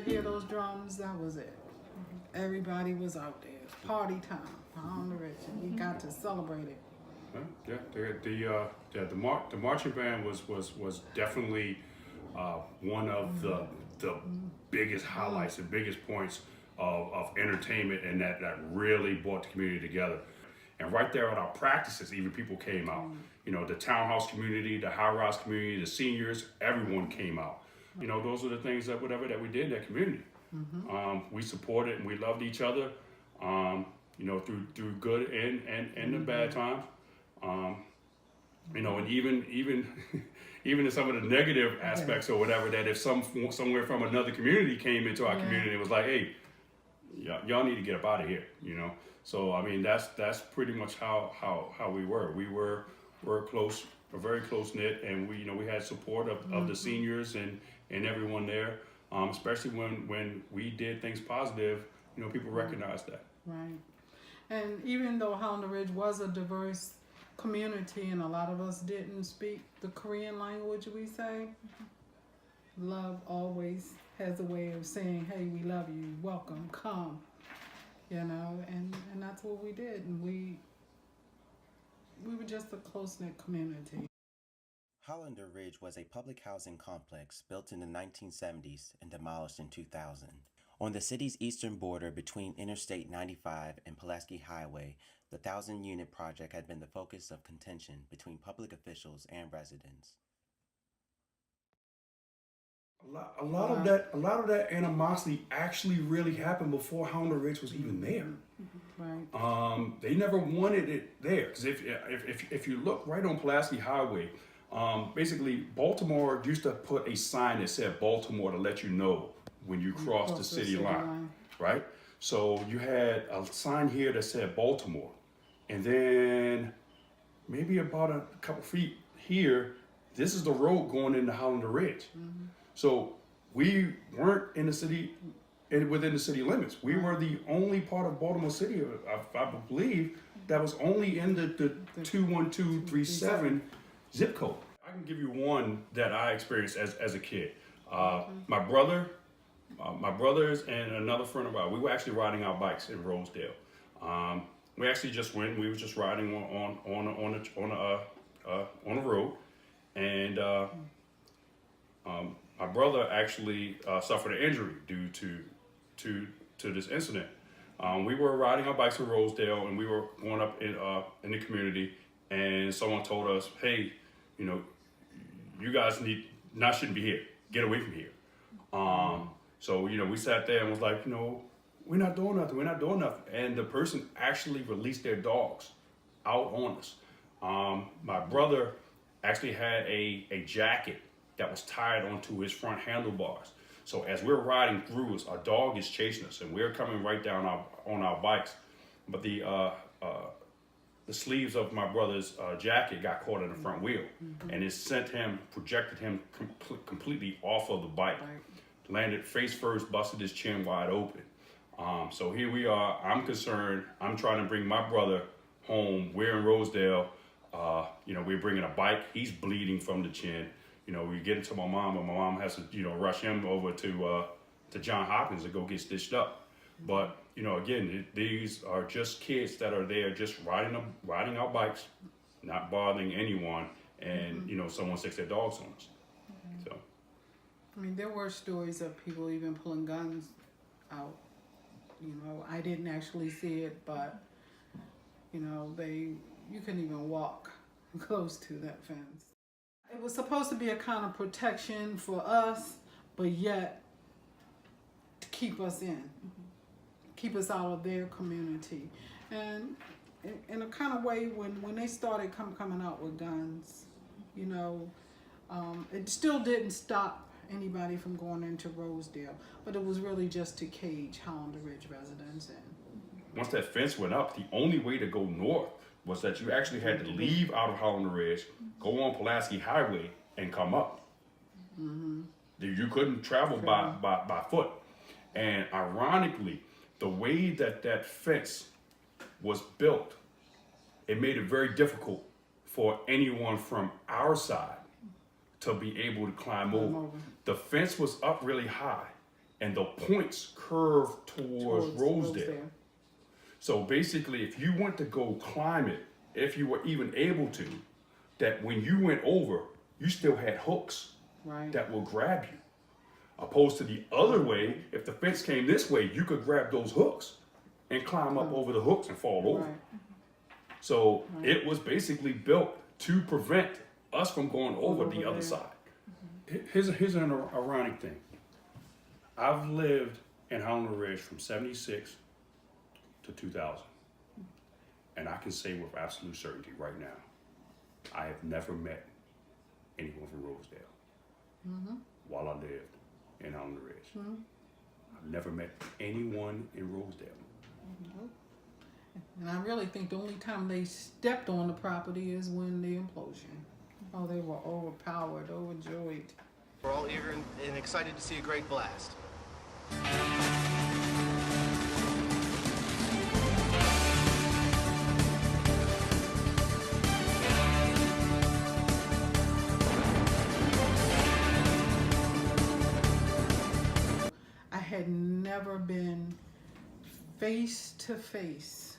hear those drums, that was it. Everybody was out there. It's party time on the Ridge, and you got to celebrate it. The marching band was definitely one of the biggest highlights and biggest points of entertainment, and that really brought the community together. And right there at our practices, even people came out. You know, the townhouse community, the high-rise community, the seniors, everyone came out. You know, those are the things that we did in that community. We supported and we loved each other. You know, through good and the bad times. You know, and even even in some of the negative aspects or whatever, that if somewhere from another community came into our community, it was like, hey, y'all need to get up out of here, you know. So I mean, that's pretty much how we were. We're close, very close knit, and we had support of the seniors and everyone there. Especially when we did things positive, you know, people recognized that. Right. And even though Hollander Ridge was a diverse community and a lot of us didn't speak the Korean language, we say, love always has a way of saying, hey, we love you, welcome, come, you know, and that's what we did. And we were just a close-knit community. Hollander Ridge was a public housing complex built in the 1970s and demolished in 2000. On the city's eastern border between Interstate 95 and Pulaski Highway, the 1,000-unit project had been the focus of contention between public officials and residents. A lot of that animosity actually really happened before Hollander Ridge was even there. Right. They never wanted it there, because if you look right on Pulaski Highway, basically Baltimore used to put a sign that said Baltimore to let you know when you cross the city line, right? So you had a sign here that said Baltimore, and then maybe about a couple feet here, this is the road going into Hollander Ridge. So we weren't in the city, within the city limits. We were the only part of Baltimore City, I believe, that was only in the 21237 zip code. I can give you one that I experienced as a kid. My brothers and another friend of ours, we were actually riding our bikes in Rosedale. We actually just went. We were just riding on a road, and my brother actually suffered an injury due to this incident. We were riding our bikes in Rosedale, and we were going up in the community, and someone told us, "Hey, you know, you guys shouldn't be here. Get away from here." So, you know, we sat there and was like, you know, we're not doing nothing. And the person actually released their dogs out on us. My brother actually had a jacket that was tied onto his front handlebars. So as we're riding through us, our dog is chasing us, and we're coming right down on our bikes. But the sleeves of my brother's jacket got caught in the front wheel, and it projected him completely off of the bike. Landed face first, busted his chin wide open. So here we are. I'm concerned. I'm trying to bring my brother home. We're in Rosedale. You know, we're bringing a bike. He's bleeding from the chin. You know, we get into my mom, and my mom has to, you know, rush him over to John Hopkins to go get stitched up. But, you know, again, these are just kids that are there just riding our bikes, not bothering anyone, and, you know, someone sticks their dogs on us. So. I mean, there were stories of people even pulling guns out. You know, I didn't actually see it, but, you know, you couldn't even walk close to that fence. It was supposed to be a kind of protection for us, but yet to keep us in, keep us out of their community. And in a kind of way, when they started coming out with guns, you know, it still didn't stop anybody from going into Rosedale, but it was really just to cage Hollander Ridge residents in. Once that fence went up, the only way to go north was that you actually had to leave out of Hollander Ridge, go on Pulaski Highway, and come up. You couldn't travel by foot. And ironically, the way that fence was built, it made it very difficult for anyone from our side to be able to climb over. The fence was up really high, and the points curve towards Rosedale. So basically, if you went to go climb it, if you were even able to, that when you went over, you still had hooks that will grab you. Opposed to the other way, if the fence came this way, you could grab those hooks and climb up over the hooks and fall over. So it was basically built to prevent us from going over the other side. Here's an ironic thing. I've lived in Hollander Ridge from 76 to 2000. And I can say with absolute certainty right now, I have never met anyone from Rosedale while I lived in Hollander Ridge. I've never met anyone in Rosedale. And I really think the only time they stepped on the property is when the implosion. Oh, they were overpowered, overjoyed. We're all eager and excited to see a great blast. I had never been face to face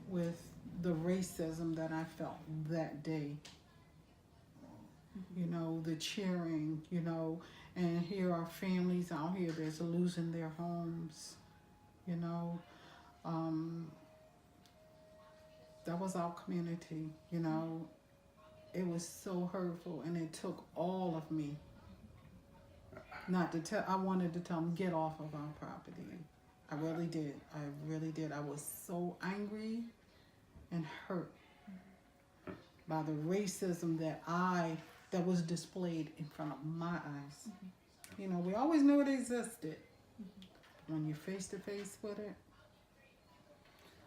with the racism that I felt that day. You know, the cheering, you know, and here are families out here that's losing their homes, you know. That was our community, you know. It was so hurtful, and it took all of me not to tell. I wanted to tell them, get off of our property. I really did. I really did. I was so angry and hurt by the racism that was displayed in front of my eyes. You know, we always knew it existed. When you're face to face with it.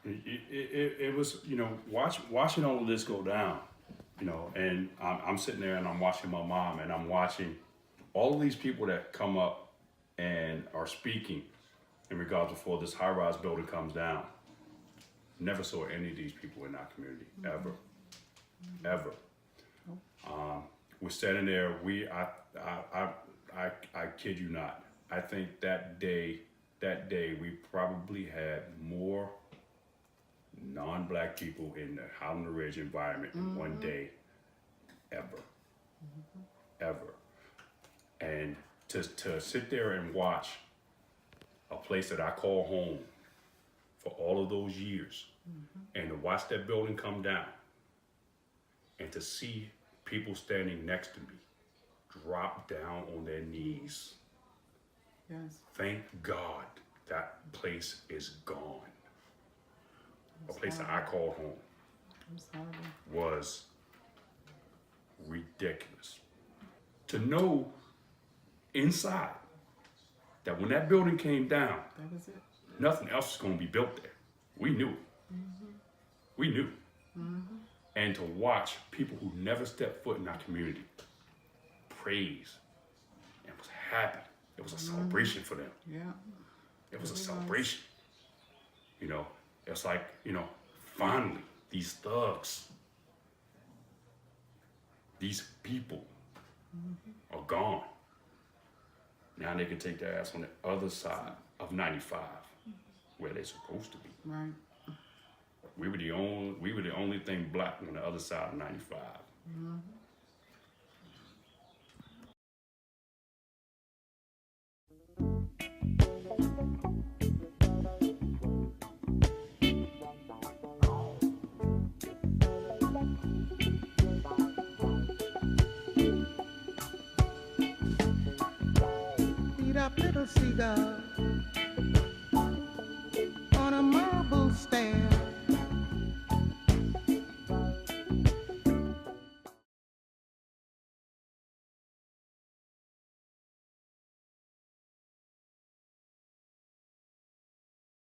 It was, you know, watching all of this go down, you know, and I'm sitting there and I'm watching my mom and I'm watching all of these people that come up and are speaking in regards before this high-rise building comes down. Never saw any of these people in our community, ever. We're standing there. I kid you not. I think that day we probably had more non-black people in the Hollander Ridge environment in one day, ever. And to sit there and watch a place that I call home for all of those years, and to watch that building come down, and to see people standing next to me drop down on their knees. Yes. Thank God that place is gone. A place that I call home. I'm sorry. Was ridiculous. To know inside that when that building came down, That was it. nothing else was going to be built there. We knew it. We knew. And to watch people who never stepped foot in our community praise and was happy. It was a celebration for them. Yeah. It was a celebration. You know, it's like, you know, finally, these thugs, these people are gone. Now they can take their ass on the other side of 95, where they're supposed to be. Right. We were the only thing black on the other side of 95. Eat up, little seagull.